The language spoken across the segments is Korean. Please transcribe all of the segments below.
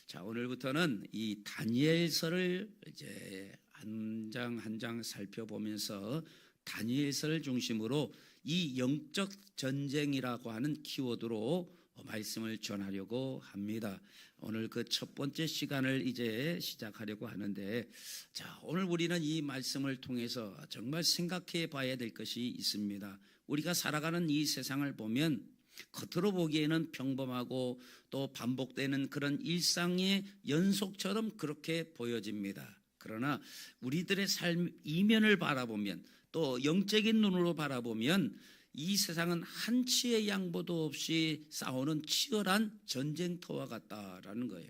자, 오늘부터는 이 다니엘서를 이제 한 장 한 장 살펴보면서 다니엘서를 중심으로 이 영적 전쟁이라고 하는 키워드로 말씀을 전하려고 합니다. 오늘 그 첫 번째 시간을 이제 시작하려고 하는데, 자, 오늘 우리는 이 말씀을 통해서 정말 생각해 봐야 될 것이 있습니다. 우리가 살아가는 이 세상을 보면 겉으로 보기에는 평범하고 또 반복되는 그런 일상의 연속처럼 그렇게 보여집니다. 그러나 우리들의 삶 이면을 바라보면, 또 영적인 눈으로 바라보면 이 세상은 한치의 양보도 없이 싸우는 치열한 전쟁터와 같다라는 거예요.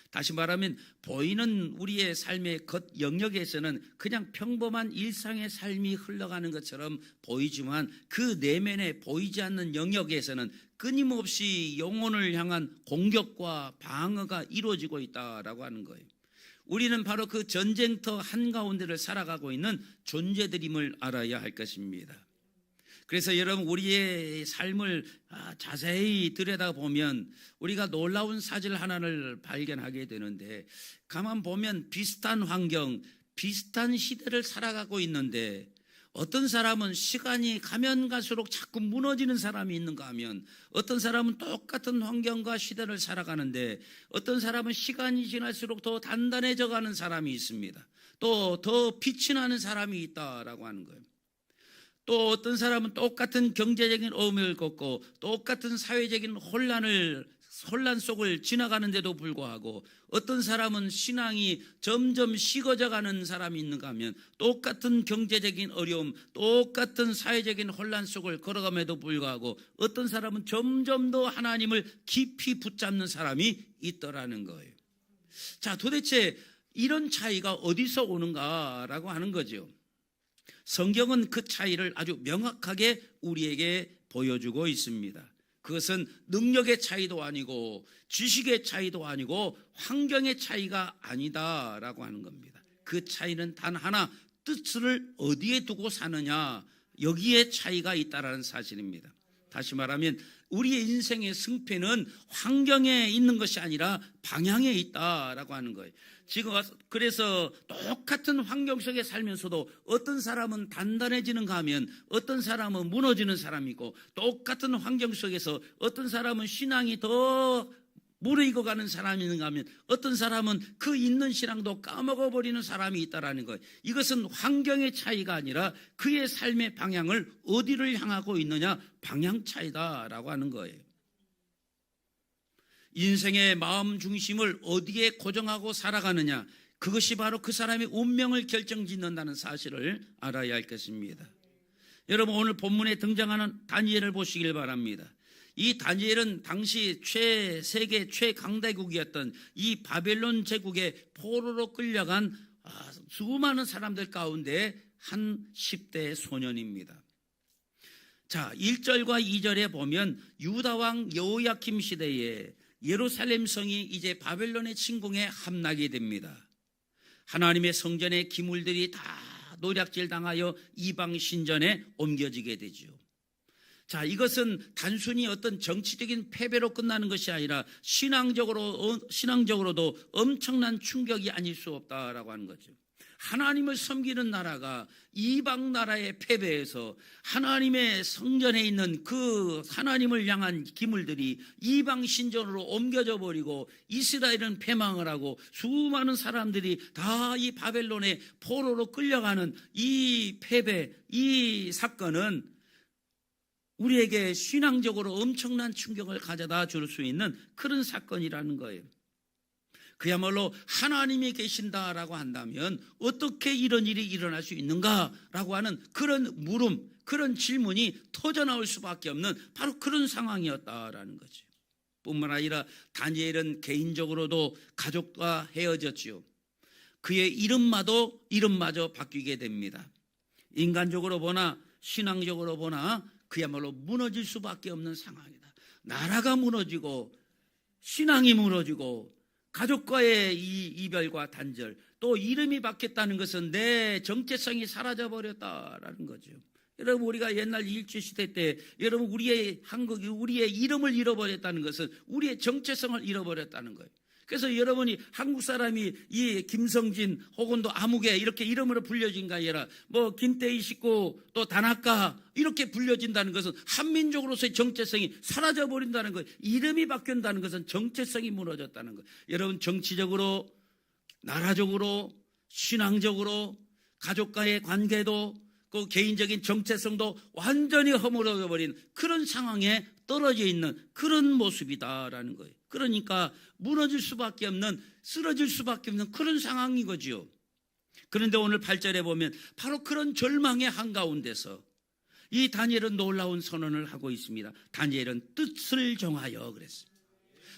다시 말하면 보이는 우리의 삶의 겉 영역에서는 그냥 평범한 일상의 삶이 흘러가는 것처럼 보이지만, 그 내면에 보이지 않는 영역에서는 끊임없이 영혼을 향한 공격과 방어가 이루어지고 있다라고 하는 거예요. 우리는 바로 그 전쟁터 한가운데를 살아가고 있는 존재들임을 알아야 할 것입니다. 그래서 여러분, 우리의 삶을 자세히 들여다보면 우리가 놀라운 사실 하나를 발견하게 되는데, 가만 보면 비슷한 환경, 비슷한 시대를 살아가고 있는데, 어떤 사람은 시간이 가면 갈수록 자꾸 무너지는 사람이 있는가 하면, 어떤 사람은 똑같은 환경과 시대를 살아가는데 어떤 사람은 시간이 지날수록 더 단단해져 가는 사람이 있습니다. 또 더 빛이 나는 사람이 있다라고 하는 거예요. 또 어떤 사람은 똑같은 경제적인 어려움을 겪고 똑같은 사회적인 혼란 속을 지나가는데도 불구하고, 어떤 사람은 신앙이 점점 식어져가는 사람이 있는가 하면 똑같은 경제적인 어려움, 똑같은 사회적인 혼란 속을 걸어감에도 불구하고 어떤 사람은 점점 더 하나님을 깊이 붙잡는 사람이 있더라는 거예요. 자, 도대체 이런 차이가 어디서 오는가라고 하는 거죠. 성경은 그 차이를 아주 명확하게 우리에게 보여주고 있습니다. 그것은 능력의 차이도 아니고 지식의 차이도 아니고 환경의 차이가 아니다라고 하는 겁니다. 그 차이는 단 하나, 뜻을 어디에 두고 사느냐, 여기에 차이가 있다라는 사실입니다. 다시 말하면 우리의 인생의 승패는 환경에 있는 것이 아니라 방향에 있다라고 하는 거예요. 지금 그래서 똑같은 환경 속에 살면서도 어떤 사람은 단단해지는가 하면 어떤 사람은 무너지는 사람이고, 똑같은 환경 속에서 어떤 사람은 신앙이 더 무르익어 가는 사람이 있는가 하면 어떤 사람은 그 있는 신앙도 까먹어버리는 사람이 있다라는 거예요. 이것은 환경의 차이가 아니라 그의 삶의 방향을 어디를 향하고 있느냐, 방향 차이다라고 하는 거예요. 인생의 마음 중심을 어디에 고정하고 살아가느냐, 그것이 바로 그 사람의 운명을 결정짓는다는 사실을 알아야 할 것입니다. 여러분, 오늘 본문에 등장하는 다니엘을 보시길 바랍니다. 이 다니엘은 당시 세계 최강대국이었던 이 바벨론 제국의 포로로 끌려간 수많은 사람들 가운데 한 10대 소년입니다. 자, 1절과 2절에 보면 유다 왕 여호야킴 시대에 예루살렘 성이 이제 바벨론의 침공에 함락이 됩니다. 하나님의 성전의 기물들이 다 노략질 당하여 이방 신전에 옮겨지게 되죠. 자, 이것은 단순히 어떤 정치적인 패배로 끝나는 것이 아니라 신앙적으로도 엄청난 충격이 아닐 수 없다라고 하는 거죠. 하나님을 섬기는 나라가 이방 나라의 패배에서 하나님의 성전에 있는 그 하나님을 향한 기물들이 이방 신전으로 옮겨져 버리고 이스라엘은 패망을 하고 수많은 사람들이 다 이 바벨론의 포로로 끌려가는 이 패배, 이 사건은 우리에게 신앙적으로 엄청난 충격을 가져다 줄 수 있는 그런 사건이라는 거예요. 그야말로 하나님이 계신다라고 한다면 어떻게 이런 일이 일어날 수 있는가라고 하는 그런 물음, 그런 질문이 터져나올 수밖에 없는 바로 그런 상황이었다라는 거죠. 뿐만 아니라 다니엘은 개인적으로도 가족과 헤어졌지요. 그의 이름마저 바뀌게 됩니다. 인간적으로 보나 신앙적으로 보나 그야말로 무너질 수밖에 없는 상황이다. 나라가 무너지고 신앙이 무너지고 가족과의 이 이별과 단절, 또 이름이 바뀌었다는 것은 내 정체성이 사라져버렸다라는 거죠. 여러분, 우리가 옛날 일제시대 때 여러분 우리의 이름을 잃어버렸다는 것은 우리의 정체성을 잃어버렸다는 거예요. 그래서 여러분이 한국 사람이 이 김성진 혹은 또 아무개 이렇게 이름으로 불려진 게 아니라 뭐 김태희 식구 또 다나카 이렇게 불려진다는 것은 한민족으로서의 정체성이 사라져 버린다는 거예요. 이름이 바뀐다는 것은 정체성이 무너졌다는 거예요. 여러분, 정치적으로, 나라적으로, 신앙적으로, 가족과의 관계도 그 개인적인 정체성도 완전히 허물어져 버린 그런 상황에 떨어져 있는 그런 모습이다라는 거예요. 그러니까 무너질 수밖에 없는, 쓰러질 수밖에 없는 그런 상황인 거죠. 그런데 오늘 8절에 보면 바로 그런 절망의 한가운데서 이 다니엘은 놀라운 선언을 하고 있습니다. 다니엘은 뜻을 정하여 그랬어요.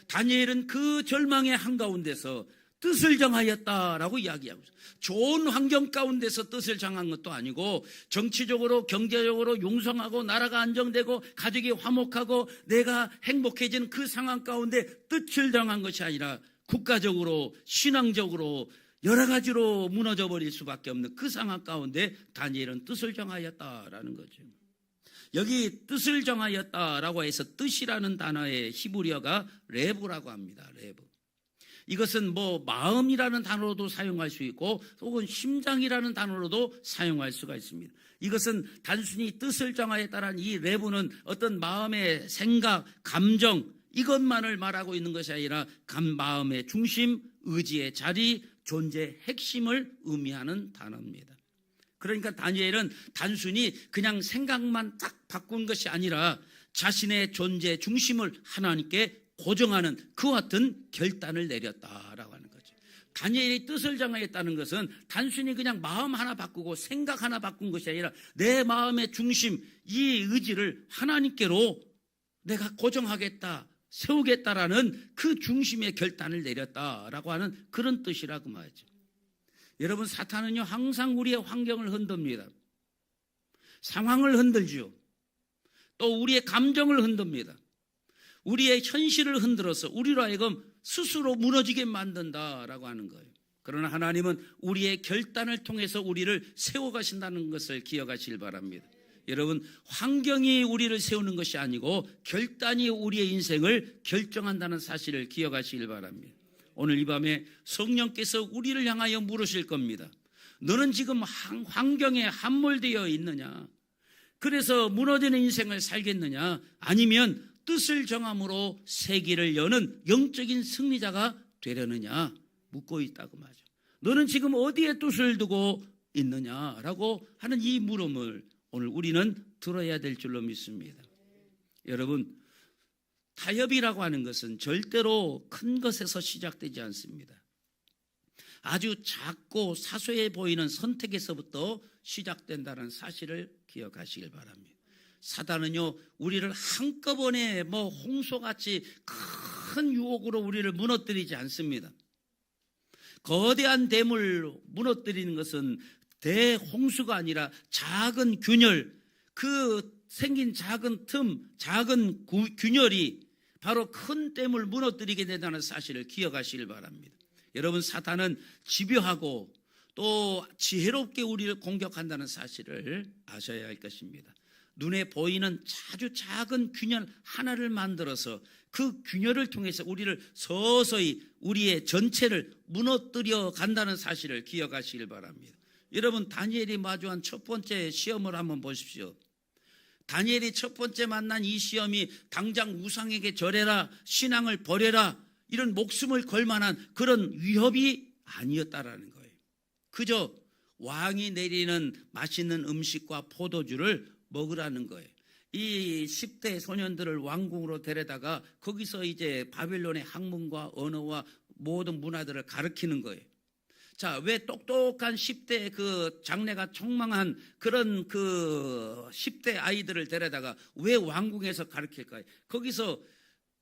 다니엘은 그 절망의 한가운데서 뜻을 정하였다라고 이야기하고 있어요. 좋은 환경 가운데서 뜻을 정한 것도 아니고 정치적으로 경제적으로 용성하고 나라가 안정되고 가족이 화목하고 내가 행복해지는 그 상황 가운데 뜻을 정한 것이 아니라 국가적으로 신앙적으로 여러 가지로 무너져 버릴 수밖에 없는 그 상황 가운데 다니엘은 뜻을 정하였다라는 거죠. 여기 뜻을 정하였다라고 해서 뜻이라는 단어의 히브리어가 레브라고 합니다. 레브. 이것은 뭐 마음이라는 단어로도 사용할 수 있고 혹은 심장이라는 단어로도 사용할 수가 있습니다. 이것은 단순히 뜻을 정하였다라는 이 레브는 어떤 마음의 생각, 감정 이것만을 말하고 있는 것이 아니라 마음의 중심, 의지의 자리, 존재의 핵심을 의미하는 단어입니다. 그러니까 다니엘은 단순히 그냥 생각만 딱 바꾼 것이 아니라 자신의 존재 중심을 하나님께 고정하는 그와 같은 결단을 내렸다라고 하는 거죠. 다니엘이 뜻을 정하였다는 것은 단순히 그냥 마음 하나 바꾸고 생각 하나 바꾼 것이 아니라 내 마음의 중심, 이 의지를 하나님께로 내가 고정하겠다, 세우겠다라는 그 중심의 결단을 내렸다라고 하는 그런 뜻이라고 말이죠. 여러분, 사탄은요 항상 우리의 환경을 흔듭니다. 상황을 흔들죠. 또 우리의 감정을 흔듭니다. 우리의 현실을 흔들어서 우리로 하여금 스스로 무너지게 만든다라고 하는 거예요. 그러나 하나님은 우리의 결단을 통해서 우리를 세워가신다는 것을 기억하시길 바랍니다. 여러분, 환경이 우리를 세우는 것이 아니고 결단이 우리의 인생을 결정한다는 사실을 기억하시길 바랍니다. 오늘 이 밤에 성령께서 우리를 향하여 물으실 겁니다. 너는 지금 환경에 함몰되어 있느냐? 그래서 무너지는 인생을 살겠느냐? 아니면 뜻을 정함으로 세계를 여는 영적인 승리자가 되려느냐? 묻고 있다고 말이죠. 너는 지금 어디에 뜻을 두고 있느냐라고 하는 이 물음을 오늘 우리는 들어야 될 줄로 믿습니다. 여러분, 타협이라고 하는 것은 절대로 큰 것에서 시작되지 않습니다. 아주 작고 사소해 보이는 선택에서부터 시작된다는 사실을 기억하시길 바랍니다. 사단은요 우리를 한꺼번에 뭐 홍수같이 큰 유혹으로 우리를 무너뜨리지 않습니다. 거대한 댐을 무너뜨리는 것은 대홍수가 아니라 작은 균열, 그 생긴 작은 틈, 작은 균열이 바로 큰 댐을 무너뜨리게 된다는 사실을 기억하시길 바랍니다. 여러분, 사탄은 집요하고 또 지혜롭게 우리를 공격한다는 사실을 아셔야 할 것입니다. 눈에 보이는 아주 작은 균열 하나를 만들어서 그 균열을 통해서 우리를 서서히 우리의 전체를 무너뜨려 간다는 사실을 기억하시길 바랍니다. 여러분, 다니엘이 마주한 첫 번째 시험을 한번 보십시오. 다니엘이 첫 번째 만난 이 시험이 당장 우상에게 절해라, 신앙을 버려라, 이런 목숨을 걸 만한 그런 위협이 아니었다라는 거예요. 그저 왕이 내리는 맛있는 음식과 포도주를 먹으라는 거예요. 이 10대 소년들을 왕궁으로 데려다가 거기서 이제 바벨론의 학문과 언어와 모든 문화들을 가르치는 거예요. 자, 왜 똑똑한 10대 그 장래가 촉망한 그런 그 10대 아이들을 데려다가 왜 왕궁에서 가르칠까요? 거기서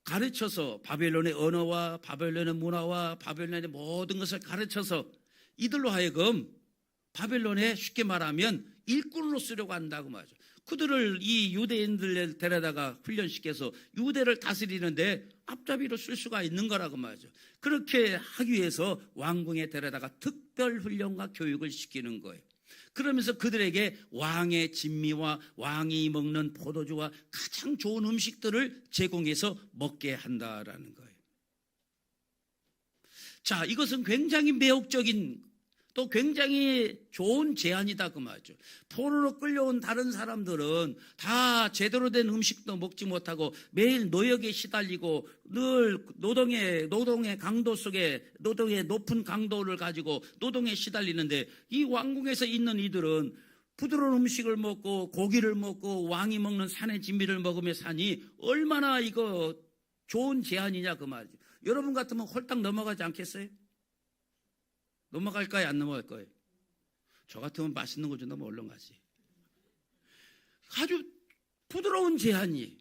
가르쳐서 바벨론의 언어와 바벨론의 문화와 바벨론의 모든 것을 가르쳐서 이들로 하여금 바벨론에 쉽게 말하면 일꾼으로 쓰려고 한다고 말이죠. 그들을 이 유대인들 데려다가 훈련시켜서 유대를 다스리는데 앞잡이로 쓸 수가 있는 거라고 말이죠. 그렇게 하기 위해서 왕궁에 데려다가 특별 훈련과 교육을 시키는 거예요. 그러면서 그들에게 왕의 진미와 왕이 먹는 포도주와 가장 좋은 음식들을 제공해서 먹게 한다라는 거예요. 자, 이것은 굉장히 매혹적인 또 굉장히 좋은 제안이다 그 말이죠. 포로로 끌려온 다른 사람들은 다 제대로 된 음식도 먹지 못하고 매일 노역에 시달리고 늘 노동의 강도 속에 노동의 높은 강도를 가지고 노동에 시달리는데, 이 왕궁에서 있는 이들은 부드러운 음식을 먹고 고기를 먹고 왕이 먹는 산의 진미를 먹으며 사니 얼마나 이거 좋은 제안이냐 그 말이죠. 여러분 같으면 홀딱 넘어가지 않겠어요? 넘어갈까요? 안 넘어갈 거예요? 저 같으면 맛있는 거 준다면 얼른 가지. 아주 부드러운 제안이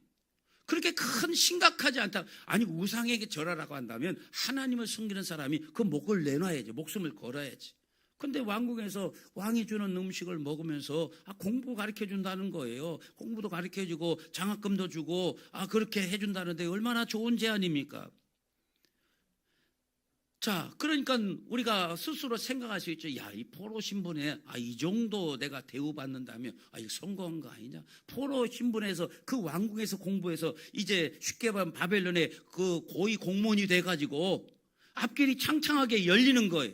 그렇게 큰 심각하지 않다. 아니, 우상에게 절하라고 한다면 하나님을 섬기는 사람이 그 목을 내놔야지, 목숨을 걸어야지. 근데 왕궁에서 왕이 주는 음식을 먹으면서 공부 가르쳐 준다는 거예요. 공부도 가르쳐 주고 장학금도 주고 그렇게 해준다는데 얼마나 좋은 제안입니까? 자, 그러니까 우리가 스스로 생각할 수 있죠. 야, 이 포로 신분에 이 정도 내가 대우받는다면 이거 성공한 거 아니냐? 포로 신분에서 그 왕궁에서 공부해서 이제 쉽게 말하면 바벨론의 그 고위 공무원이 돼가지고 앞길이 창창하게 열리는 거예요.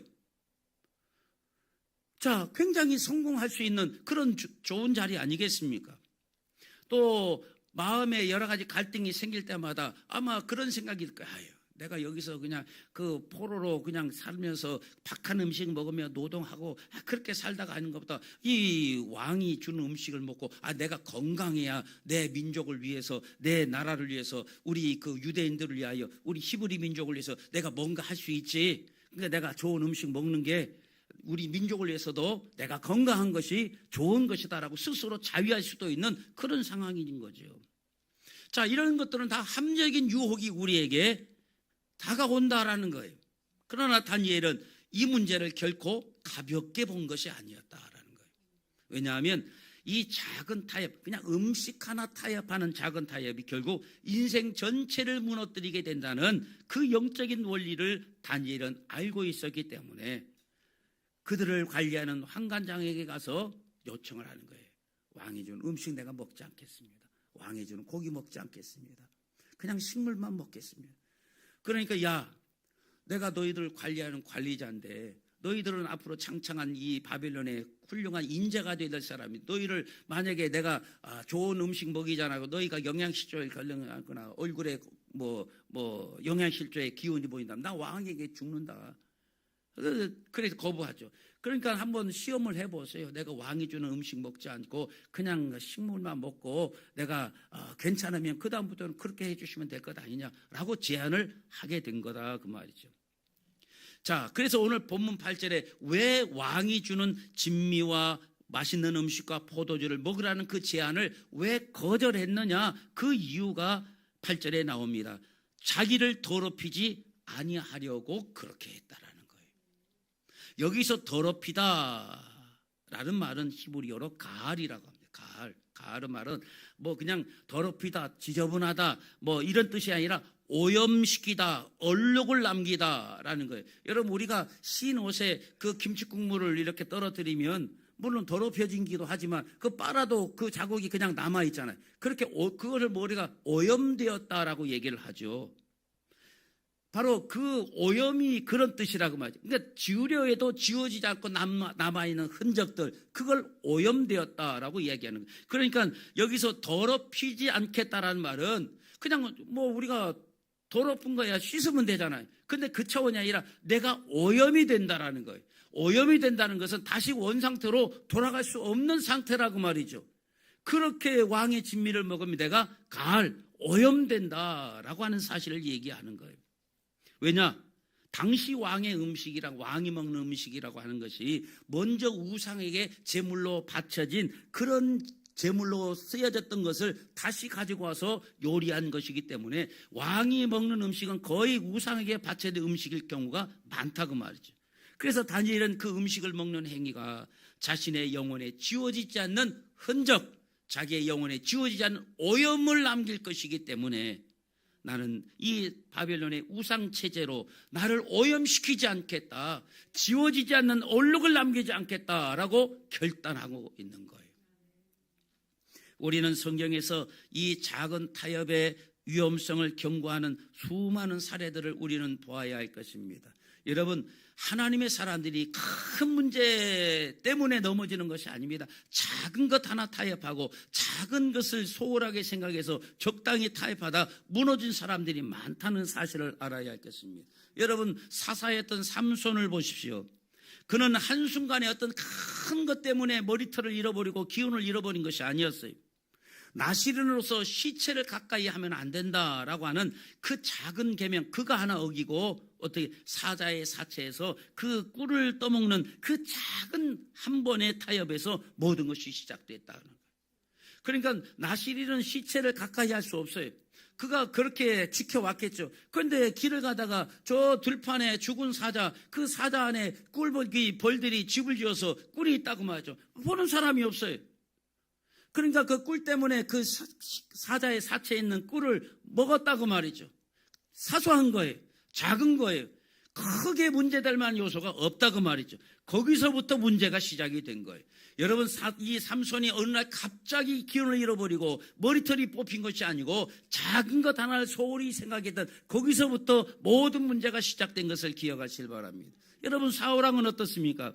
자, 굉장히 성공할 수 있는 그런 좋은 자리 아니겠습니까? 또 마음에 여러 가지 갈등이 생길 때마다 아마 그런 생각이 들 거예요. 내가 여기서 그냥 그 포로로 그냥 살면서 박한 음식 먹으며 노동하고 그렇게 살다가 하는 것보다 이 왕이 주는 음식을 먹고 내가 건강해야 내 민족을 위해서, 내 나라를 위해서, 우리 그 유대인들을 위하여, 우리 히브리 민족을 위해서 내가 뭔가 할 수 있지. 그러니까 내가 좋은 음식 먹는 게 우리 민족을 위해서도 내가 건강한 것이 좋은 것이다라고 스스로 자위할 수도 있는 그런 상황인 거죠. 자, 이런 것들은 다 합리적인 유혹이 우리에게 다가온다라는 거예요. 그러나 다니엘은 이 문제를 결코 가볍게 본 것이 아니었다라는 거예요. 왜냐하면 이 작은 타협, 그냥 음식 하나 타협하는 작은 타협이 결국 인생 전체를 무너뜨리게 된다는 그 영적인 원리를 다니엘은 알고 있었기 때문에 그들을 관리하는 환관장에게 가서 요청을 하는 거예요. 왕이 주는 음식 내가 먹지 않겠습니다. 왕이 주는 고기 먹지 않겠습니다. 그냥 식물만 먹겠습니다. 그러니까 야, 내가 너희들을 관리하는 관리자인데 너희들은 앞으로 창창한 이 바벨론의 훌륭한 인재가 될 사람이, 너희를 만약에 내가 좋은 음식 먹이잖아, 너희가 영양실조에 걸려거나 얼굴에 뭐 영양실조에 기운이 보인다면 나 왕에게 죽는다. 그래서 거부하죠. 그러니까 한번 시험을 해보세요. 내가 왕이 주는 음식 먹지 않고 그냥 식물만 먹고 내가 괜찮으면 그 다음부터는 그렇게 해주시면 될 것 아니냐라고 제안을 하게 된 거다 그 말이죠. 자, 그래서 오늘 본문 8절에 왜 왕이 주는 진미와 맛있는 음식과 포도주를 먹으라는 그 제안을 왜 거절했느냐, 그 이유가 8절에 나옵니다. 자기를 더럽히지 아니하려고 그렇게 했다라는 거예요. 여기서 더럽히다라는 말은 히브리어로 가알이라고 합니다. 가알은 말은 뭐 그냥 더럽히다, 지저분하다 뭐 이런 뜻이 아니라 오염시키다, 얼룩을 남기다라는 거예요. 여러분, 우리가 신 옷에 그 김치 국물을 이렇게 떨어뜨리면 물론 더럽혀진기도 하지만 그 빨아도 그 자국이 그냥 남아 있잖아요. 그렇게 그거를 우리가 오염되었다라고 얘기를 하죠. 바로 그 오염이 그런 뜻이라고 말이죠. 그러니까 지우려 해도 지워지지 않고 남아있는 흔적들, 그걸 오염되었다라고 이야기하는 거예요. 그러니까 여기서 더럽히지 않겠다라는 말은 그냥 뭐 우리가 더럽은 거야 씻으면 되잖아요. 근데 그 차원이 아니라 내가 오염이 된다라는 거예요. 오염이 된다는 것은 다시 원상태로 돌아갈 수 없는 상태라고 말이죠. 그렇게 왕의 진미를 먹으면 내가 가을 오염된다라고 하는 사실을 얘기하는 거예요. 왜냐? 당시 왕의 음식이랑 왕이 먹는 음식이라고 하는 것이 먼저 우상에게 제물로 바쳐진 그런 제물로 쓰여졌던 것을 다시 가지고 와서 요리한 것이기 때문에 왕이 먹는 음식은 거의 우상에게 바쳐진 음식일 경우가 많다고 말이죠. 그래서 다니엘은 그 음식을 먹는 행위가 자신의 영혼에 지워지지 않는 흔적, 자기의 영혼에 지워지지 않는 오염을 남길 것이기 때문에 나는 이 바벨론의 우상체제로 나를 오염시키지 않겠다, 지워지지 않는 얼룩을 남기지 않겠다라고 결단하고 있는 거예요. 우리는 성경에서 이 작은 타협의 위험성을 경고하는 수많은 사례들을 우리는 보아야 할 것입니다. 여러분, 하나님의 사람들이 큰 문제 때문에 넘어지는 것이 아닙니다. 작은 것 하나 타협하고 작은 것을 소홀하게 생각해서 적당히 타협하다 무너진 사람들이 많다는 사실을 알아야 하겠습니다. 여러분, 사사였던 삼손을 보십시오. 그는 한순간에 어떤 큰 것 때문에 머리털을 잃어버리고 기운을 잃어버린 것이 아니었어요. 나시린으로서 시체를 가까이 하면 안 된다라고 하는 그 작은 계명, 그거 하나 어기고 어떻게 사자의 사체에서 그 꿀을 떠먹는 그 작은 한 번의 타협에서 모든 것이 시작됐다는 거예요. 그러니까 나시린은 시체를 가까이 할 수 없어요. 그가 그렇게 지켜왔겠죠. 그런데 길을 가다가 저 들판에 죽은 사자, 그 사자 안에 벌들이 집을 지어서 꿀이 있다고 말이죠. 보는 사람이 없어요. 그러니까 그 꿀 때문에 그 사자의 사체에 있는 꿀을 먹었다고 말이죠. 사소한 거예요. 작은 거예요. 크게 문제될 만한 요소가 없다고 말이죠. 거기서부터 문제가 시작이 된 거예요. 여러분, 이 삼손이 어느 날 갑자기 기운을 잃어버리고 머리털이 뽑힌 것이 아니고 작은 것 하나를 소홀히 생각했던 거기서부터 모든 문제가 시작된 것을 기억하시길 바랍니다. 여러분, 사울왕은 어떻습니까?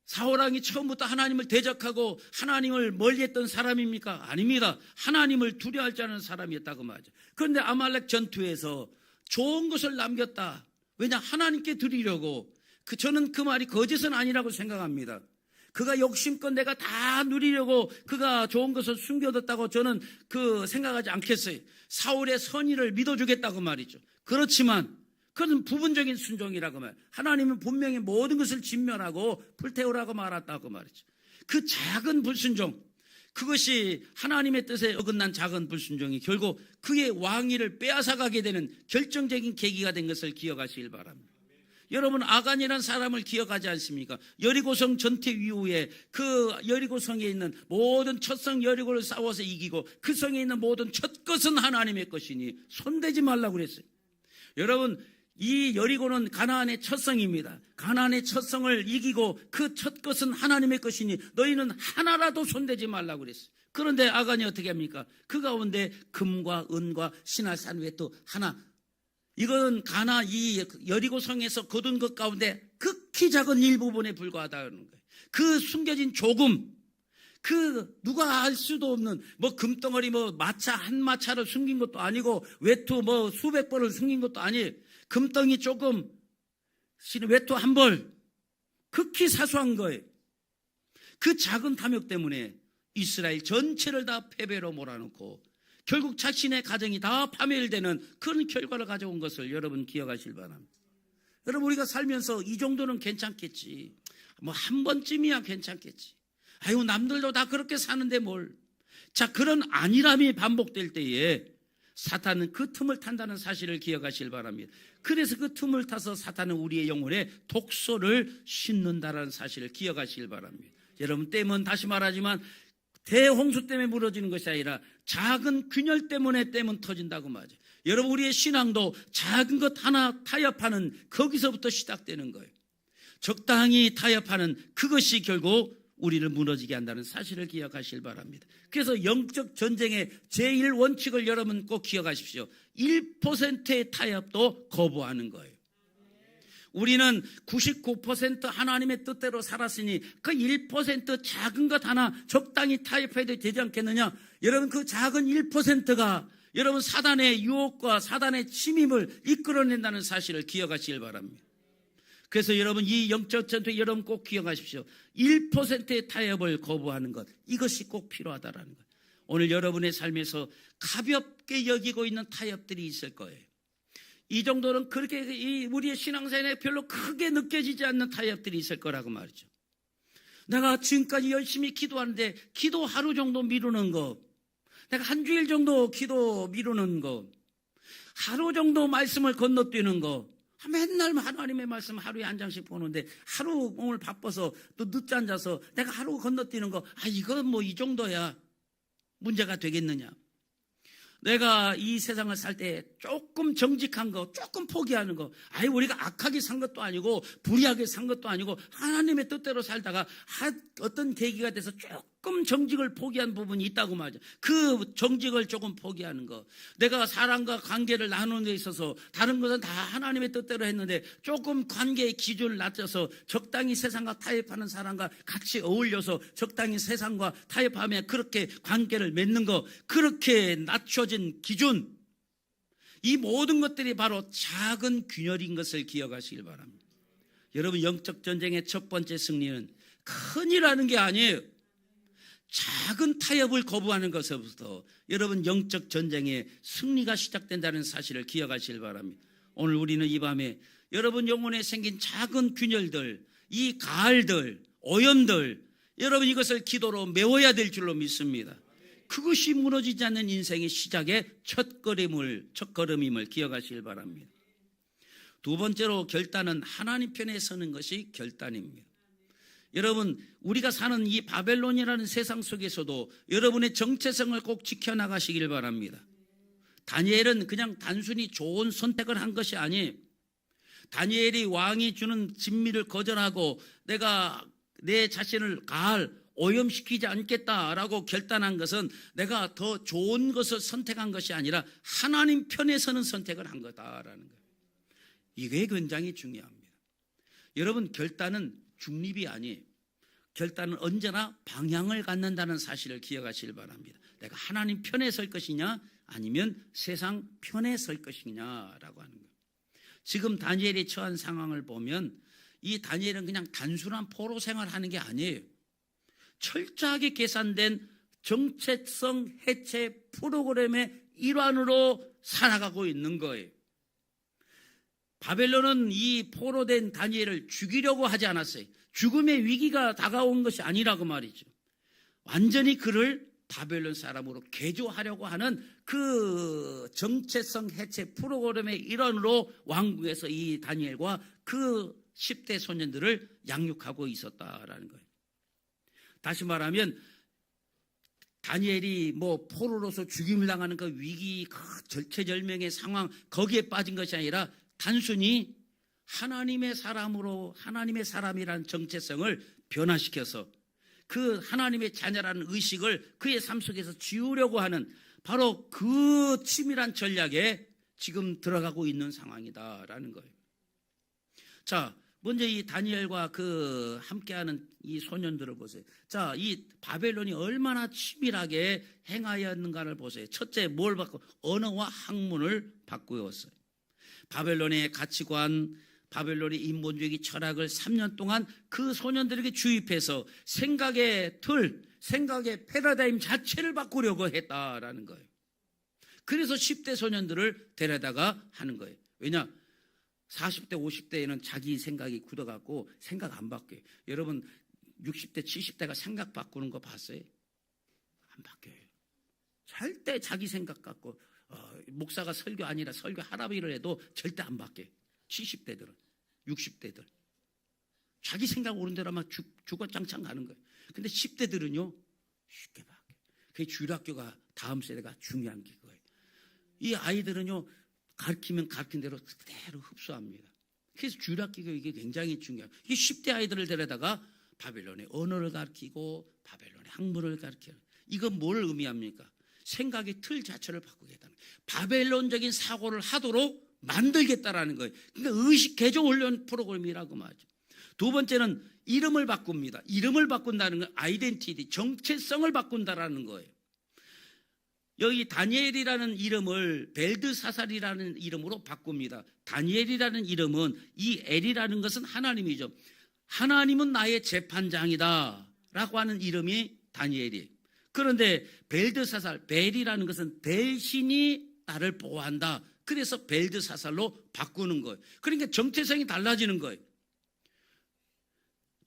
사울왕이 처음부터 하나님을 대적하고 하나님을 멀리했던 사람입니까? 아닙니다. 하나님을 두려워할 줄 아는 사람이었다고 말이죠. 그런데 아말렉 전투에서 좋은 것을 남겼다. 왜냐? 하나님께 드리려고. 저는 그 말이 거짓은 아니라고 생각합니다. 그가 욕심껏 내가 다 누리려고 그가 좋은 것을 숨겨뒀다고 저는 생각하지 않겠어요. 사울의 선의를 믿어주겠다고 말이죠. 그렇지만 그것은 부분적인 순종이라고 말이에요. 하나님은 분명히 모든 것을 진멸하고 불태우라고 말했다고 말이죠. 그 작은 불순종, 그것이 하나님의 뜻에 어긋난 작은 불순종이 결국 그의 왕위를 빼앗아가게 되는 결정적인 계기가 된 것을 기억하시길 바랍니다. 여러분, 아간이라는 사람을 기억하지 않습니까? 여리고성 전투 이후에 그 여리고성에 있는 모든 첫성 여리고를 싸워서 이기고 그 성에 있는 모든 첫 것은 하나님의 것이니 손대지 말라고 그랬어요. 여러분, 이 여리고는 가나안의 첫성입니다. 가나안의 첫성을 이기고 그 첫 것은 하나님의 것이니 너희는 하나라도 손대지 말라고 그랬어요. 그런데 아간이 어떻게 합니까? 그 가운데 금과 은과 신할산 외에 또 하나, 이건 이 여리고성에서 거둔 것 가운데 극히 작은 일부분에 불과하다는 거예요. 그 숨겨진 조금, 누가 알 수도 없는 금덩어리 마차 한 마차를 숨긴 것도 아니고 외투 수백 벌을 숨긴 것도 아니에요. 금덩이 조금, 외투 한 벌, 극히 사소한 거예요. 그 작은 탐욕 때문에 이스라엘 전체를 다 패배로 몰아넣고 결국 자신의 가정이 다 파멸되는 그런 결과를 가져온 것을 여러분 기억하실 바랍니다. 여러분, 우리가 살면서 이 정도는 괜찮겠지. 한 번쯤이야 괜찮겠지. 아유, 남들도 다 그렇게 사는데 뭘. 자, 그런 안일함이 반복될 때에 사탄은 그 틈을 탄다는 사실을 기억하실 바랍니다. 그래서 그 틈을 타서 사탄은 우리의 영혼에 독소를 싣는다는 사실을 기억하시길 바랍니다. 여러분, 댐은 다시 말하지만 대홍수 때문에 무너지는 것이 아니라 작은 균열 때문에 댐은 터진다고 말이죠. 여러분, 우리의 신앙도 작은 것 하나 타협하는 거기서부터 시작되는 거예요. 적당히 타협하는 그것이 결국 우리를 무너지게 한다는 사실을 기억하시길 바랍니다. 그래서 영적 전쟁의 제1원칙을 여러분 꼭 기억하십시오. 1%의 타협도 거부하는 거예요. 우리는 99% 하나님의 뜻대로 살았으니 그 1% 작은 것 하나 적당히 타협해도 되지 않겠느냐? 여러분, 그 작은 1%가 여러분 사단의 유혹과 사단의 침입을 이끌어낸다는 사실을 기억하시길 바랍니다. 그래서 여러분, 이 영적 전투에 여러분 꼭 기억하십시오. 1%의 타협을 거부하는 것, 이것이 꼭 필요하다라는 것. 오늘 여러분의 삶에서 가볍게 여기고 있는 타협들이 있을 거예요. 이 정도는 그렇게 우리의 신앙생활에 별로 크게 느껴지지 않는 타협들이 있을 거라고 말이죠. 내가 지금까지 열심히 기도하는데 기도 하루 정도 미루는 거, 내가 한 주일 정도 기도 미루는 거, 하루 정도 말씀을 건너뛰는 거, 맨날 하나님의 말씀 하루에 한 장씩 보는데 하루 오늘 바빠서 또 늦게 앉아서 내가 하루 건너뛰는 거, 이건 이 정도야 문제가 되겠느냐? 내가 이 세상을 살 때 조금 정직한 거, 조금 포기하는 거, 우리가 악하게 산 것도 아니고 불의하게 산 것도 아니고 하나님의 뜻대로 살다가 어떤 계기가 돼서 조금 정직을 포기한 부분이 있다고 말이죠. 그 정직을 조금 포기하는 거. 내가 사람과 관계를 나누는 데 있어서 다른 것은 다 하나님의 뜻대로 했는데 조금 관계의 기준을 낮춰서 적당히 세상과 타협하는 사람과 같이 어울려서 적당히 세상과 타협하며 그렇게 관계를 맺는 거, 그렇게 낮춰진 기준, 이 모든 것들이 바로 작은 균열인 것을 기억하시길 바랍니다. 여러분, 영적 전쟁의 첫 번째 승리는 큰이라는 게 아니에요. 작은 타협을 거부하는 것에서부터 여러분 영적 전쟁의 승리가 시작된다는 사실을 기억하시길 바랍니다. 오늘 우리는 이 밤에 여러분 영혼에 생긴 작은 균열들, 이 가을들, 오염들, 여러분 이것을 기도로 메워야 될 줄로 믿습니다. 그것이 무너지지 않는 인생의 시작의 첫걸음임을 기억하시길 바랍니다. 두 번째로 결단은 하나님 편에 서는 것이 결단입니다. 여러분, 우리가 사는 이 바벨론이라는 세상 속에서도 여러분의 정체성을 꼭 지켜나가시길 바랍니다. 다니엘은 그냥 단순히 좋은 선택을 한 것이 아니에요. 다니엘이 왕이 주는 진미를 거절하고 내가 내 자신을 오염시키지 않겠다라고 결단한 것은 내가 더 좋은 것을 선택한 것이 아니라 하나님 편에 서는 선택을 한 거다라는 거예요. 이게 굉장히 중요합니다. 여러분, 결단은 중립이 아니에요. 결단은 언제나 방향을 갖는다는 사실을 기억하시길 바랍니다. 내가 하나님 편에 설 것이냐 아니면 세상 편에 설 것이냐라고 하는 거예요. 지금 다니엘이 처한 상황을 보면 이 다니엘은 그냥 단순한 포로 생활하는 게 아니에요. 철저하게 계산된 정체성 해체 프로그램의 일환으로 살아가고 있는 거예요. 바벨론은 이 포로된 다니엘을 죽이려고 하지 않았어요. 죽음의 위기가 다가온 것이 아니라고 말이죠. 완전히 그를 바벨론 사람으로 개조하려고 하는 그 정체성 해체 프로그램의 일환으로 왕국에서 이 다니엘과 그 10대 소년들을 양육하고 있었다라는 거예요. 다시 말하면 다니엘이 포로로서 죽임을 당하는 그 위기, 그 절체절명의 상황, 거기에 빠진 것이 아니라 단순히 하나님의 사람으로, 하나님의 사람이라는 정체성을 변화시켜서 그 하나님의 자녀라는 의식을 그의 삶 속에서 지우려고 하는 바로 그 치밀한 전략에 지금 들어가고 있는 상황이다라는 거예요. 자, 먼저 이 다니엘과 그 함께하는 이 소년들을 보세요. 자, 이 바벨론이 얼마나 치밀하게 행하였는가를 보세요. 첫째, 뭘 바꾸고? 언어와 학문을 바꾸었어요. 바벨론의 가치관, 바벨론의 인본주의 철학을 3년 동안 그 소년들에게 주입해서 생각의 틀, 생각의 패러다임 자체를 바꾸려고 했다라는 거예요. 그래서 10대 소년들을 데려다가 하는 거예요. 왜냐? 40대, 50대에는 자기 생각이 굳어갖고 생각 안 바뀌어요. 여러분 60대, 70대가 생각 바꾸는 거 봤어요? 안 바뀌어요. 절대 자기 생각 갖고 목사가 설교 아니라 설교 할아버지를 해도 절대 안 바뀌어요. 70대들은, 60대들. 자기 생각 오는 대로 막 주거장창 가는 거예요. 근데 10대들은요, 쉽게 바뀌어요. 그게 주일학교가 다음 세대가 중요한 게 그거예요. 이 아이들은요, 가르치면 가르친 대로 그대로 흡수합니다. 그래서 주일학교 교육이 굉장히 중요해요. 이 10대 아이들을 데려다가 바벨론의 언어를 가르치고 바벨론의 학문을 가르쳐요. 이건 뭘 의미합니까? 생각의 틀 자체를 바꾸겠다는 거예요. 바벨론적인 사고를 하도록 만들겠다라는 거예요. 그러니까 의식 개조 훈련 프로그램이라고 말하죠. 두 번째는 이름을 바꿉니다. 이름을 바꾼다는 건 아이덴티티, 정체성을 바꾼다라는 거예요. 여기 다니엘이라는 이름을 벨드사살이라는 이름으로 바꿉니다. 다니엘이라는 이름은 이 엘이라는 것은 하나님이죠. 하나님은 나의 재판장이다 라고 하는 이름이 다니엘이에요. 그런데 벨드사살, 벨이라는 것은 벨신이 나를 보호한다. 그래서 벨드사살로 바꾸는 거예요. 그러니까 정체성이 달라지는 거예요.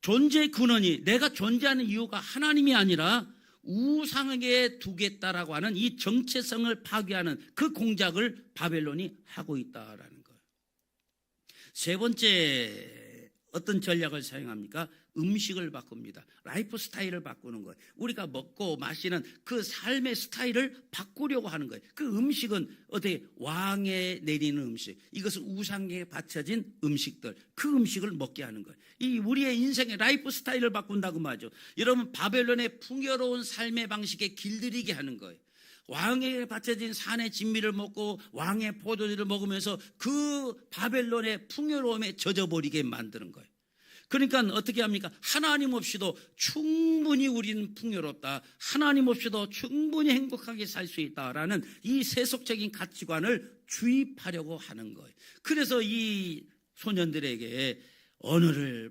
존재의 근원이, 내가 존재하는 이유가 하나님이 아니라 우상에게 두겠다라고 하는 이 정체성을 파괴하는 그 공작을 바벨론이 하고 있다라는 거예요. 세 번째 어떤 전략을 사용합니까? 음식을 바꿉니다. 라이프 스타일을 바꾸는 거예요. 우리가 먹고 마시는 그 삶의 스타일을 바꾸려고 하는 거예요. 그 음식은 어떻게 왕에 내리는 음식, 이것은 우상에 바쳐진 음식들, 그 음식을 먹게 하는 거예요. 이 우리의 인생의 라이프 스타일을 바꾼다고 말이죠. 여러분, 바벨론의 풍요로운 삶의 방식에 길들이게 하는 거예요. 왕에게 바쳐진 산의 진미를 먹고 왕의 포도주를 먹으면서 그 바벨론의 풍요로움에 젖어버리게 만드는 거예요. 그러니까 어떻게 합니까? 하나님 없이도 충분히 우리는 풍요롭다, 하나님 없이도 충분히 행복하게 살 수 있다라는 이 세속적인 가치관을 주입하려고 하는 거예요. 그래서 이 소년들에게 언어를,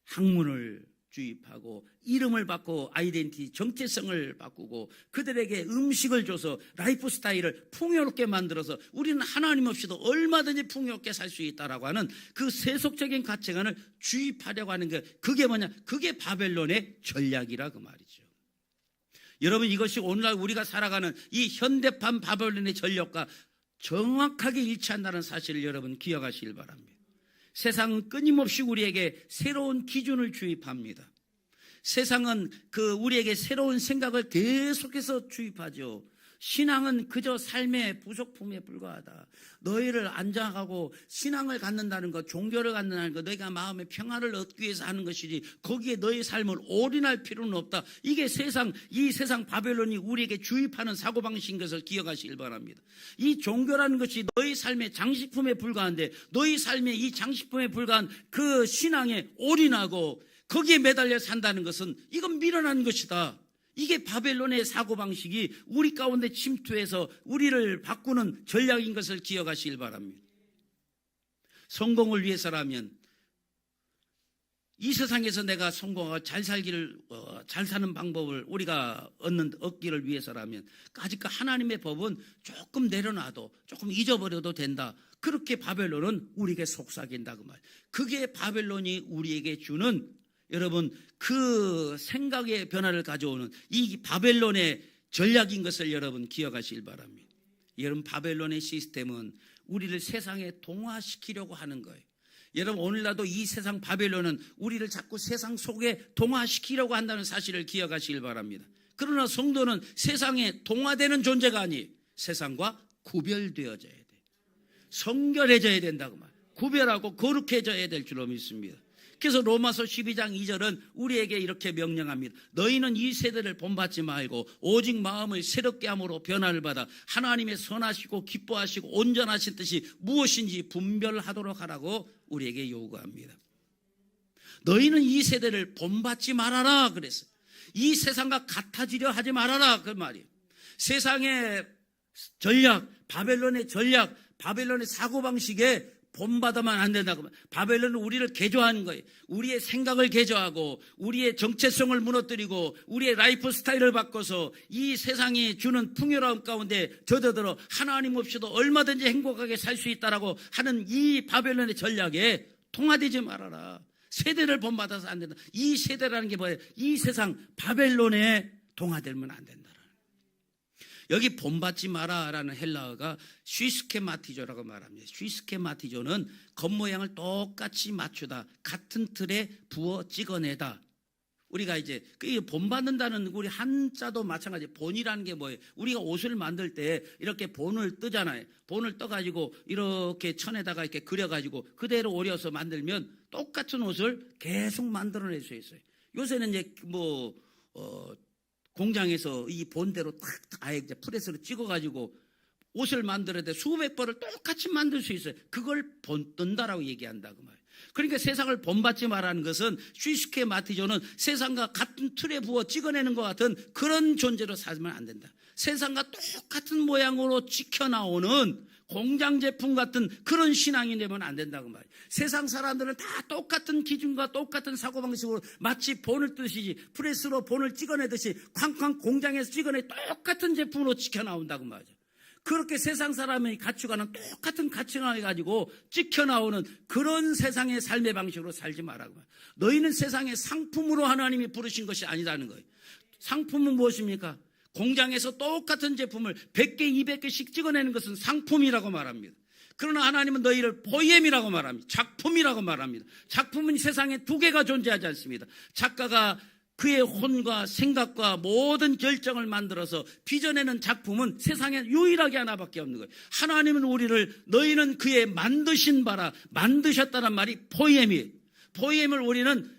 학문을 주입하고 이름을 바꾸고 아이덴티티, 정체성을 바꾸고 그들에게 음식을 줘서 라이프 스타일을 풍요롭게 만들어서 우리는 하나님 없이도 얼마든지 풍요롭게 살 수 있다라고 하는 그 세속적인 가치관을 주입하려고 하는 게, 그게 뭐냐? 그게 바벨론의 전략이라 그 말이죠. 여러분, 이것이 오늘날 우리가 살아가는 이 현대판 바벨론의 전략과 정확하게 일치한다는 사실을 여러분 기억하시길 바랍니다. 세상은 끊임없이 우리에게 새로운 기준을 주입합니다. 세상은 우리에게 새로운 생각을 계속해서 주입하죠. 신앙은 그저 삶의 부속품에 불과하다. 너희를 안장하고 신앙을 갖는다는 것, 종교를 갖는다는 것, 너희가 마음의 평화를 얻기 위해서 하는 것이지 거기에 너희 삶을 올인할 필요는 없다. 이게 이 세상 바벨론이 우리에게 주입하는 사고방식인 것을 기억하시길 바랍니다. 이 종교라는 것이 너희 삶의 장식품에 불과한데 너희 삶의 이 장식품에 불과한 그 신앙에 올인하고 거기에 매달려 산다는 것은 이건 미련한 것이다. 이게 바벨론의 사고방식이 우리 가운데 침투해서 우리를 바꾸는 전략인 것을 기억하시길 바랍니다. 성공을 위해서라면, 이 세상에서 내가 성공하고 잘 사는 방법을 우리가 얻기를 위해서라면 아직 하나님의 법은 조금 내려놔도, 조금 잊어버려도 된다. 그렇게 바벨론은 우리에게 속삭인다 그 말. 그게 바벨론이 우리에게 주는, 여러분, 그 생각의 변화를 가져오는 이 바벨론의 전략인 것을 여러분 기억하시길 바랍니다. 여러분, 바벨론의 시스템은 우리를 세상에 동화시키려고 하는 거예요. 여러분, 오늘날도 이 세상 바벨론은 우리를 자꾸 세상 속에 동화시키려고 한다는 사실을 기억하시길 바랍니다. 그러나 성도는 세상에 동화되는 존재가 아니, 세상과 구별되어져야 돼. 성결해져야 된다고 말. 구별하고 거룩해져야 될 줄로 믿습니다. 그래서 로마서 12장 2절은 우리에게 이렇게 명령합니다. 너희는 이 세대를 본받지 말고 오직 마음을 새롭게 함으로 변화를 받아 하나님의 선하시고 기뻐하시고 온전하신 뜻이 무엇인지 분별하도록 하라고 우리에게 요구합니다. 너희는 이 세대를 본받지 말아라 그랬어요. 이 세상과 같아지려 하지 말아라 그 말이에요. 세상의 전략, 바벨론의 전략, 바벨론의 사고방식에 본받으면 안 된다고. 바벨론은 우리를 개조하는 거예요. 우리의 생각을 개조하고 우리의 정체성을 무너뜨리고 우리의 라이프 스타일을 바꿔서 이 세상이 주는 풍요로움 가운데 젖어들어 하나님 없이도 얼마든지 행복하게 살 수 있다라고 하는 이 바벨론의 전략에 통화되지 말아라. 세대를 본받아서 안 된다. 이 세대라는 게 뭐예요? 이 세상 바벨론에 동화되면 안 된다. 여기 본받지 마라라는 헬라어가 쉬스케마티조라고 말합니다. 쉬스케마티조는 겉모양을 똑같이 맞추다, 같은 틀에 부어 찍어내다. 우리가 이제 본받는다는 우리 한자도 마찬가지. 본이라는 게 뭐예요? 우리가 옷을 만들 때 이렇게 본을 뜨잖아요. 본을 떠가지고 이렇게 천에다가 이렇게 그려가지고 그대로 오려서 만들면 똑같은 옷을 계속 만들어낼 수 있어요. 요새는 이제 공장에서 이 본대로 딱 아예 이제 프레스로 찍어가지고 옷을 만들어야 돼. 수백 벌을 똑같이 만들 수 있어요. 그걸 본뜬다라고 얘기한다고 말이에요. 그러니까 세상을 본받지 말라는 것은 쉬스케마티조는 세상과 같은 틀에 부어 찍어내는 것 같은 그런 존재로 살면 안 된다. 세상과 똑같은 모양으로 찍혀 나오는 공장 제품 같은 그런 신앙이 되면 안 된다고 말이에요. 세상 사람들은 다 똑같은 기준과 똑같은 사고방식으로 마치 본을 뜨듯이 프레스로 본을 찍어내듯이 쾅쾅 공장에서 찍어내 똑같은 제품으로 찍혀 나온다고 말이죠. 그렇게 세상 사람의 가치관은 똑같은 가치관을 가지고 찍혀 나오는 그런 세상의 삶의 방식으로 살지 말라고 말이에요. 너희는 세상의 상품으로 하나님이 부르신 것이 아니라는 거예요. 상품은 무엇입니까? 공장에서 똑같은 제품을 100개, 200개씩 찍어내는 것은 상품이라고 말합니다. 그러나 하나님은 너희를 포엠이라고 말합니다. 작품이라고 말합니다. 작품은 세상에 두 개가 존재하지 않습니다. 작가가 그의 혼과 생각과 모든 결정을 만들어서 빚어내는 작품은 세상에 유일하게 하나밖에 없는 거예요. 하나님은 우리를 너희는 그의 만드신 바라, 만드셨다는 말이 포엠이에요. 포엠을 우리는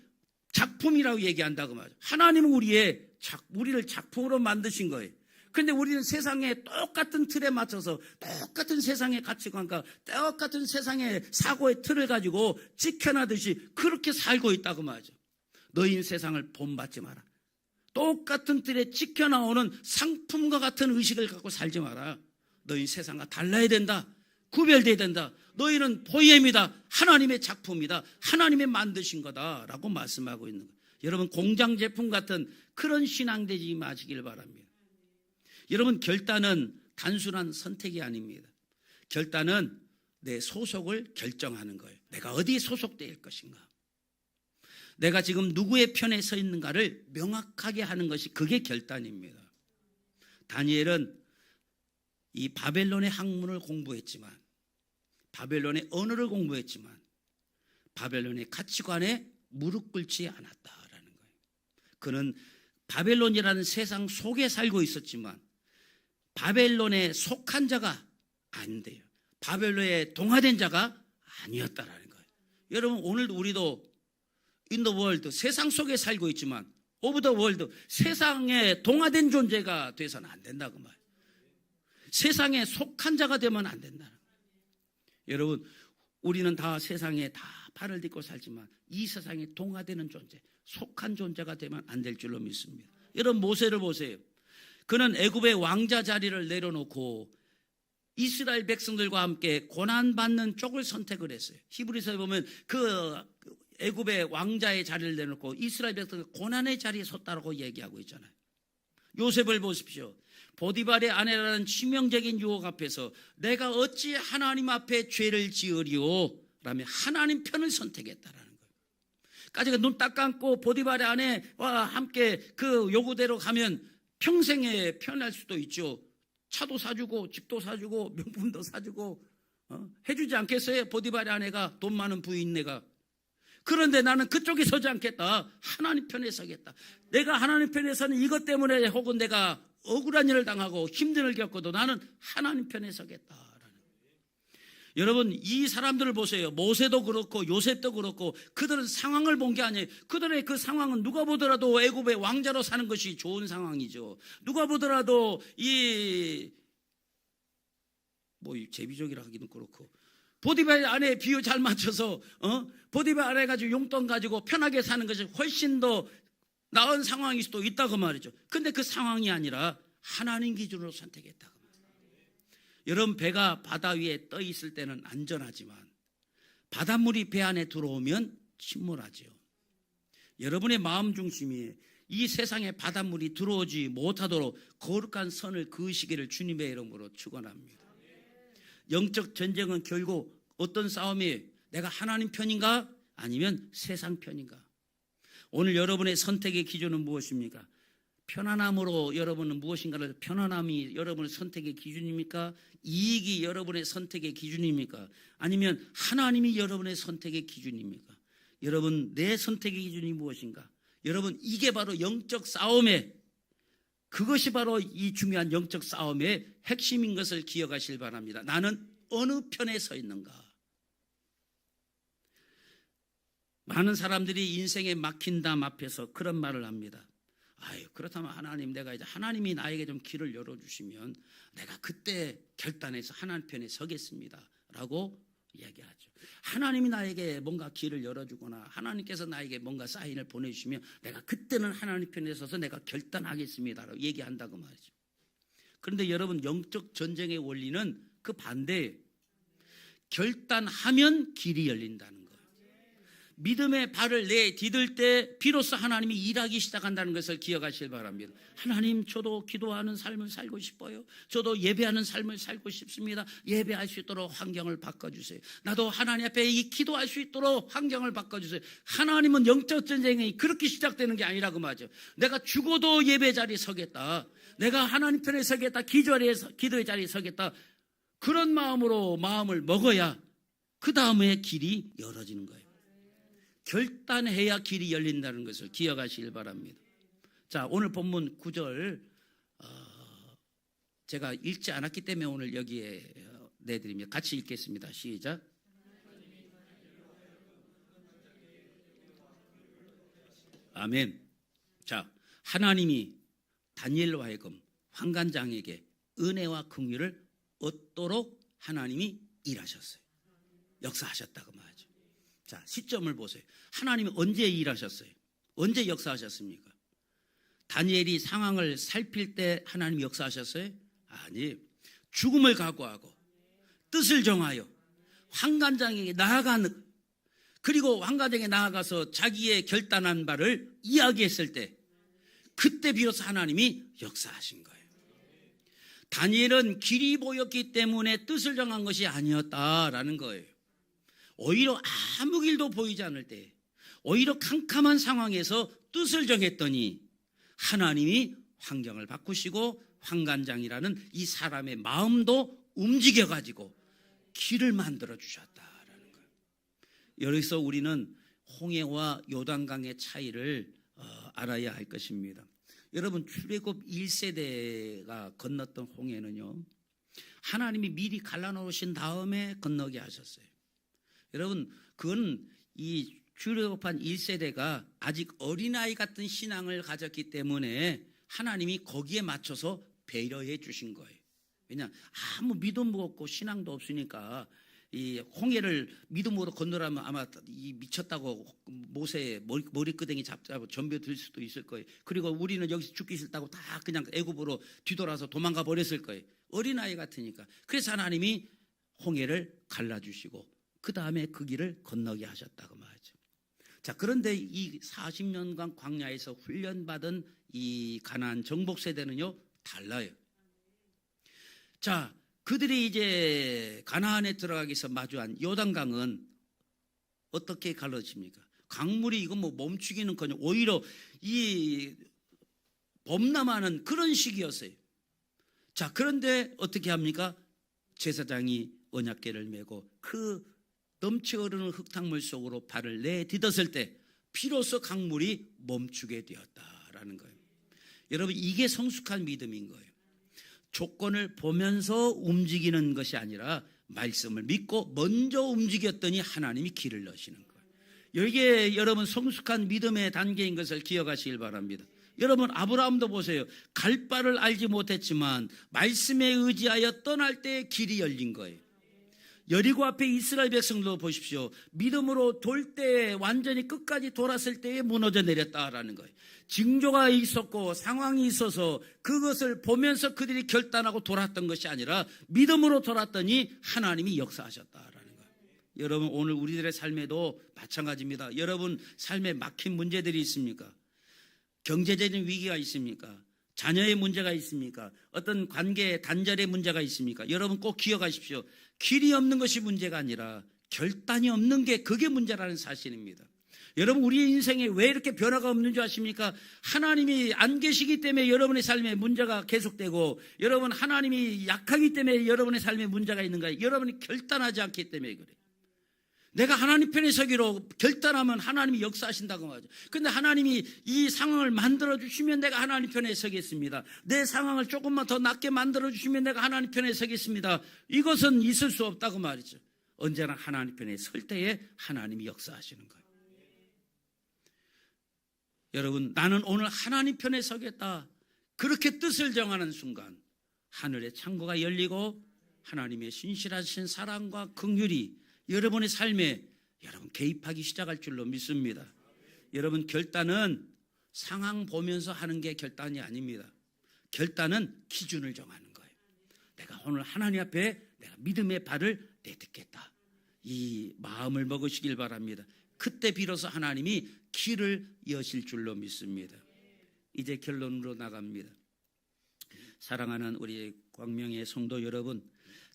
작품이라고 얘기한다고 말이죠. 하나님은 우리를 작품으로 만드신 거예요. 그런데 우리는 세상에 똑같은 틀에 맞춰서 똑같은 세상의 가치관과 똑같은 세상의 사고의 틀을 가지고 지켜나듯이 그렇게 살고 있다고 말이죠. 너희는 세상을 본받지 마라. 똑같은 틀에 지켜나오는 상품과 같은 의식을 갖고 살지 마라. 너희 세상과 달라야 된다. 구별돼야 된다. 너희는 포엠이다. 하나님의 작품이다. 하나님의 만드신 거다라고 말씀하고 있는 거예요. 여러분, 공장 제품 같은 그런 신앙 되지 마시길 바랍니다. 여러분, 결단은 단순한 선택이 아닙니다. 결단은 내 소속을 결정하는 거예요. 내가 어디에 소속될 것인가, 내가 지금 누구의 편에 서 있는가를 명확하게 하는 것이 그게 결단입니다. 다니엘은 이 바벨론의 학문을 공부했지만, 바벨론의 언어를 공부했지만 바벨론의 가치관에 무릎 꿇지 않았다라는 거예요. 그는 바벨론이라는 세상 속에 살고 있었지만 바벨론에 속한 자가 아닌데요, 바벨론에 동화된 자가 아니었다라는 거예요. 여러분, 오늘도 우리도 in the world, 세상 속에 살고 있지만 of the world, 세상에 동화된 존재가 돼서는 안 된다고 말이에요. 세상에 속한 자가 되면 안 된다. 여러분, 우리는 다 세상에 다 발을 딛고 살지만 이 세상에 동화되는 존재, 속한 존재가 되면 안 될 줄로 믿습니다. 여러분, 모세를 보세요. 그는 애굽의 왕자 자리를 내려놓고 이스라엘 백성들과 함께 고난받는 쪽을 선택을 했어요. 히브리서에 보면 그 애굽의 왕자의 자리를 내놓고 이스라엘 백성들 고난의 자리에 섰다고 얘기하고 있잖아요. 요셉을 보십시오. 보디발의 아내라는 치명적인 유혹 앞에서 내가 어찌 하나님 앞에 죄를 지으리오 라며 하나님 편을 선택했다라는 거예요. 까지가 눈 딱 감고 보디발의 아내와 함께 그 요구대로 가면 평생에 편할 수도 있죠. 차도 사주고 집도 사주고 명품도 사주고 해주지 않겠어요? 보디발의 아내가, 돈 많은 부인네가. 그런데 나는 그쪽에 서지 않겠다. 하나님 편에 서겠다. 내가 하나님 편에 서는 이것 때문에 혹은 내가 억울한 일을 당하고 힘든 일을 겪어도 나는 하나님 편에 서겠다. 여러분, 이 사람들을 보세요. 모세도 그렇고 요셉도 그렇고 그들은 상황을 본 게 아니에요. 그들의 그 상황은 누가 보더라도 애굽의 왕자로 사는 것이 좋은 상황이죠. 누가 보더라도 제비족이라 하기는 그렇고 보디발 아내의 비유 잘 맞춰서 보디발 아내 가지고 용돈 가지고 편하게 사는 것이 훨씬 더 나은 상황일 수도 있다고 말이죠. 근데 그 상황이 아니라 하나님 기준으로 선택했다고. 여러분, 배가 바다 위에 떠 있을 때는 안전하지만 바닷물이 배 안에 들어오면 침몰하죠. 여러분의 마음 중심이 이 세상에 바닷물이 들어오지 못하도록 거룩한 선을 그으시기를 주님의 이름으로 축원합니다. 영적 전쟁은 결국 어떤 싸움이에요? 내가 하나님 편인가? 아니면 세상 편인가? 오늘 여러분의 선택의 기준은 무엇입니까? 편안함으로 여러분은 무엇인가를, 편안함이 여러분의 선택의 기준입니까? 이익이 여러분의 선택의 기준입니까? 아니면 하나님이 여러분의 선택의 기준입니까? 여러분, 내 선택의 기준이 무엇인가? 여러분, 이게 바로 영적 싸움의, 그것이 바로 이 중요한 영적 싸움의 핵심인 것을 기억하시길 바랍니다. 나는 어느 편에 서 있는가? 많은 사람들이 인생의 막힌 담 앞에서 그런 말을 합니다. 그렇다면 하나님, 내가 이제 하나님이 나에게 좀 길을 열어주시면 내가 그때 결단해서 하나님 편에 서겠습니다 라고 얘기하죠. 하나님이 나에게 뭔가 길을 열어주거나 하나님께서 나에게 뭔가 사인을 보내주시면 내가 그때는 하나님 편에 서서 내가 결단하겠습니다 라고 얘기한다고 말이죠. 그런데 여러분, 영적 전쟁의 원리는 그 반대예요. 결단하면 길이 열린다는 거예요. 믿음의 발을 내디딜 때 비로소 하나님이 일하기 시작한다는 것을 기억하시길 바랍니다. 하나님, 저도 기도하는 삶을 살고 싶어요. 저도 예배하는 삶을 살고 싶습니다. 예배할 수 있도록 환경을 바꿔주세요. 나도 하나님 앞에 이 기도할 수 있도록 환경을 바꿔주세요. 하나님은 영적 전쟁이 그렇게 시작되는 게 아니라고 말이죠. 내가 죽어도 예배 자리에 서겠다. 내가 하나님 편에 서겠다. 기도의 자리에 서겠다. 그런 마음으로 마음을 먹어야 그 다음에 길이 열어지는 거예요. 결단해야 길이 열린다는 것을 기억하시길 바랍니다. 자, 오늘 본문 9절 제가 읽지 않았기 때문에 오늘 여기에 내드립니다. 같이 읽겠습니다. 시작. 아멘. 자, 하나님이 다니엘로 하여금 환관장에게 은혜와 긍휼을 얻도록 하나님이 일하셨어요. 역사하셨다고 말하죠. 자, 시점을 보세요. 하나님이 언제 일하셨어요? 언제 역사하셨습니까? 다니엘이 상황을 살필 때 하나님이 역사하셨어요? 아니, 죽음을 각오하고 뜻을 정하여 환관장에게 나아가는, 그리고 환관장에 나아가서 자기의 결단한 바를 이야기했을 때, 그때 비로소 하나님이 역사하신 거예요. 다니엘은 길이 보였기 때문에 뜻을 정한 것이 아니었다라는 거예요. 오히려 아무 길도 보이지 않을 때, 오히려 캄캄한 상황에서 뜻을 정했더니 하나님이 환경을 바꾸시고 환관장이라는 이 사람의 마음도 움직여가지고 길을 만들어 주셨다라는 거예요. 여기서 우리는 홍해와 요단강의 차이를 알아야 할 것입니다. 여러분, 출애굽 1세대가 건넜던 홍해는요, 하나님이 미리 갈라놓으신 다음에 건너게 하셨어요. 여러분, 그건 이 출애굽한 1세대가 아직 어린아이 같은 신앙을 가졌기 때문에 하나님이 거기에 맞춰서 배려해 주신 거예요. 왜냐, 아무 믿음도 없고 신앙도 없으니까 이 홍해를 믿음으로 건너라면 아마 이 미쳤다고 모세의 머리끄댕이 잡고 전벼들 수도 있을 거예요. 그리고 우리는 여기서 죽기 싫다고 다 그냥 애굽으로 뒤돌아서 도망가 버렸을 거예요. 어린아이 같으니까. 그래서 하나님이 홍해를 갈라주시고 그 다음에 그 길을 건너게 하셨다고 말하죠. 자, 그런데 이 40년간 광야에서 훈련받은 이 가나안 정복 세대는요, 달라요. 자, 그들이 이제 가나안에 들어가기 위해서 마주한 요단강은 어떻게 갈라집니까? 강물이 이거 뭐 멈추기는커녕 오히려 이 범람하는 그런 시기였어요. 자, 그런데 어떻게 합니까? 제사장이 언약궤를 메고 그 넘치 흐르는 흙탕물 속으로 발을 내딛었을 때 비로소 강물이 멈추게 되었다라는 거예요. 여러분, 이게 성숙한 믿음인 거예요. 조건을 보면서 움직이는 것이 아니라 말씀을 믿고 먼저 움직였더니 하나님이 길을 넣으시는 거예요. 이게 여러분 성숙한 믿음의 단계인 것을 기억하시길 바랍니다. 여러분, 아브라함도 보세요. 갈 바를 알지 못했지만 말씀에 의지하여 떠날 때 길이 열린 거예요. 여리고 앞에 이스라엘 백성도 보십시오. 믿음으로 돌 때 완전히 끝까지 돌았을 때에 무너져 내렸다라는 거예요. 징조가 있었고 상황이 있어서 그것을 보면서 그들이 결단하고 돌았던 것이 아니라 믿음으로 돌았더니 하나님이 역사하셨다라는 거예요. 여러분, 오늘 우리들의 삶에도 마찬가지입니다. 여러분 삶에 막힌 문제들이 있습니까? 경제적인 위기가 있습니까? 자녀의 문제가 있습니까? 어떤 관계 단절의 문제가 있습니까? 여러분 꼭 기억하십시오. 길이 없는 것이 문제가 아니라 결단이 없는 게 그게 문제라는 사실입니다. 여러분, 우리의 인생에 왜 이렇게 변화가 없는 줄 아십니까? 하나님이 안 계시기 때문에 여러분의 삶에 문제가 계속되고, 여러분 하나님이 약하기 때문에 여러분의 삶에 문제가 있는 거예요. 여러분이 결단하지 않기 때문에 그래요. 내가 하나님 편에 서기로 결단하면 하나님이 역사하신다고 하죠. 그런데 하나님이 이 상황을 만들어주시면 내가 하나님 편에 서겠습니다. 내 상황을 조금만 더 낫게 만들어주시면 내가 하나님 편에 서겠습니다. 이것은 있을 수 없다고 말이죠. 언제나 하나님 편에 설 때에 하나님이 역사하시는 거예요. 여러분, 나는 오늘 하나님 편에 서겠다. 그렇게 뜻을 정하는 순간 하늘의 창고가 열리고 하나님의 신실하신 사랑과 긍휼이 여러분의 삶에 여러분 개입하기 시작할 줄로 믿습니다. 여러분, 결단은 상황 보면서 하는 게 결단이 아닙니다. 결단은 기준을 정하는 거예요. 내가 오늘 하나님 앞에 내가 믿음의 발을 내딛겠다. 이 마음을 먹으시길 바랍니다. 그때 비로소 하나님이 길을 여실 줄로 믿습니다. 이제 결론으로 나갑니다. 사랑하는 우리 광명의 성도 여러분,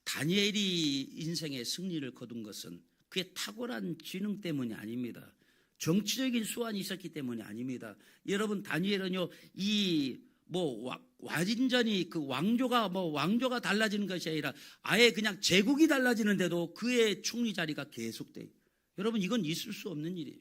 다니엘이 인생의 승리를 거둔 것은 그의 탁월한 지능 때문이 아닙니다. 정치적인 수완이 있었기 때문이 아닙니다. 여러분, 다니엘은요, 이 뭐 완전히 그 왕조가 달라지는 것이 아니라 아예 그냥 제국이 달라지는데도 그의 총리 자리가 계속돼요. 여러분, 이건 있을 수 없는 일이에요.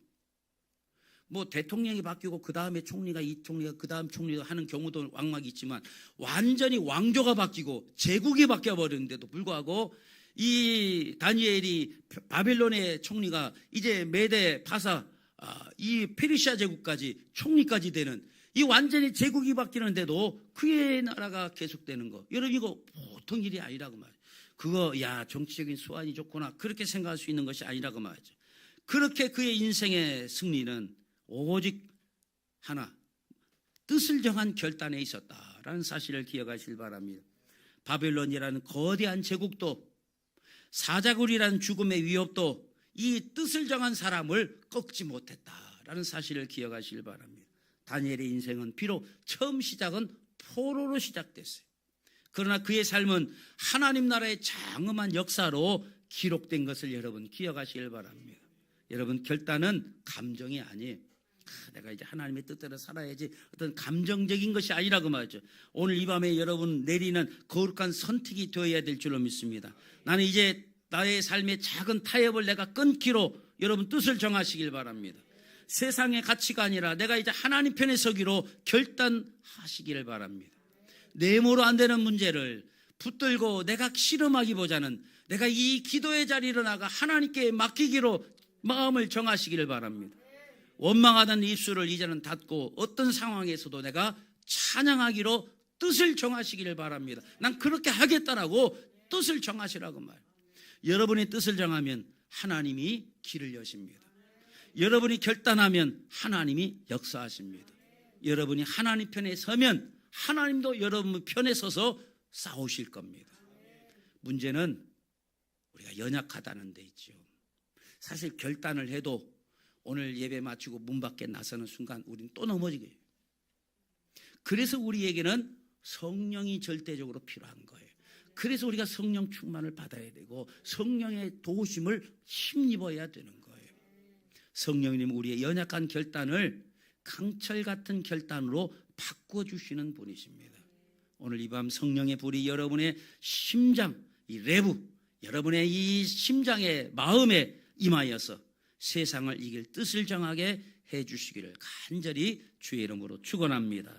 뭐 대통령이 바뀌고 그 다음에 총리가, 이 총리가 그 다음 총리가 하는 경우도 왕왕 있지만 완전히 왕조가 바뀌고 제국이 바뀌어 버리는데도 불구하고 이 다니엘이 바벨론의 총리가 이제 메데 바사 이 페르시아 제국까지 총리까지 되는 이 완전히 제국이 바뀌는데도 그의 나라가 계속되는 거, 여러분 이거 보통 일이 아니라고 말이에요. 그거 정치적인 수완이 좋구나 그렇게 생각할 수 있는 것이 아니라고 말이죠. 그렇게 그의 인생의 승리는 오직 하나, 뜻을 정한 결단에 있었다라는 사실을 기억하시길 바랍니다. 바벨론이라는 거대한 제국도 사자굴이라는 죽음의 위협도 이 뜻을 정한 사람을 꺾지 못했다라는 사실을 기억하시길 바랍니다. 다니엘의 인생은 비록 처음 시작은 포로로 시작됐어요. 그러나 그의 삶은 하나님 나라의 장엄한 역사로 기록된 것을 여러분 기억하시길 바랍니다. 여러분, 결단은 감정이 아니에요. 내가 이제 하나님의 뜻대로 살아야지 어떤 감정적인 것이 아니라고 말이죠. 오늘 이 밤에 여러분 내리는 거룩한 선택이 되어야 될 줄로 믿습니다. 나는 이제 나의 삶의 작은 타협을 내가 끊기로 여러분 뜻을 정하시길 바랍니다. 세상의 가치가 아니라 내가 이제 하나님 편에 서기로 결단하시기를 바랍니다. 내모로 안 되는 문제를 붙들고 내가 실험하기보다는 내가 이 기도의 자리로 나가 하나님께 맡기기로 마음을 정하시기를 바랍니다. 원망하던 입술을 이제는 닫고 어떤 상황에서도 내가 찬양하기로 뜻을 정하시기를 바랍니다. 난 그렇게 하겠다라고 뜻을 정하시라고 말해요. 여러분이 뜻을 정하면 하나님이 길을 여십니다. 여러분이 결단하면 하나님이 역사하십니다. 여러분이 하나님 편에 서면 하나님도 여러분 편에 서서 싸우실 겁니다. 문제는 우리가 연약하다는 데 있죠. 사실 결단을 해도 오늘 예배 마치고 문 밖에 나서는 순간 우리는 또 넘어지게 해요. 그래서 우리에게는 성령이 절대적으로 필요한 거예요. 그래서 우리가 성령 충만을 받아야 되고 성령의 도우심을 힘입어야 되는 거예요. 성령님 우리의 연약한 결단을 강철 같은 결단으로 바꿔주시는 분이십니다. 오늘 이 밤 성령의 불이 여러분의 심장, 이 레부, 여러분의 이 심장의 마음에 임하여서 세상을 이길 뜻을 정하게 해주시기를 간절히 주의 이름으로 축원합니다.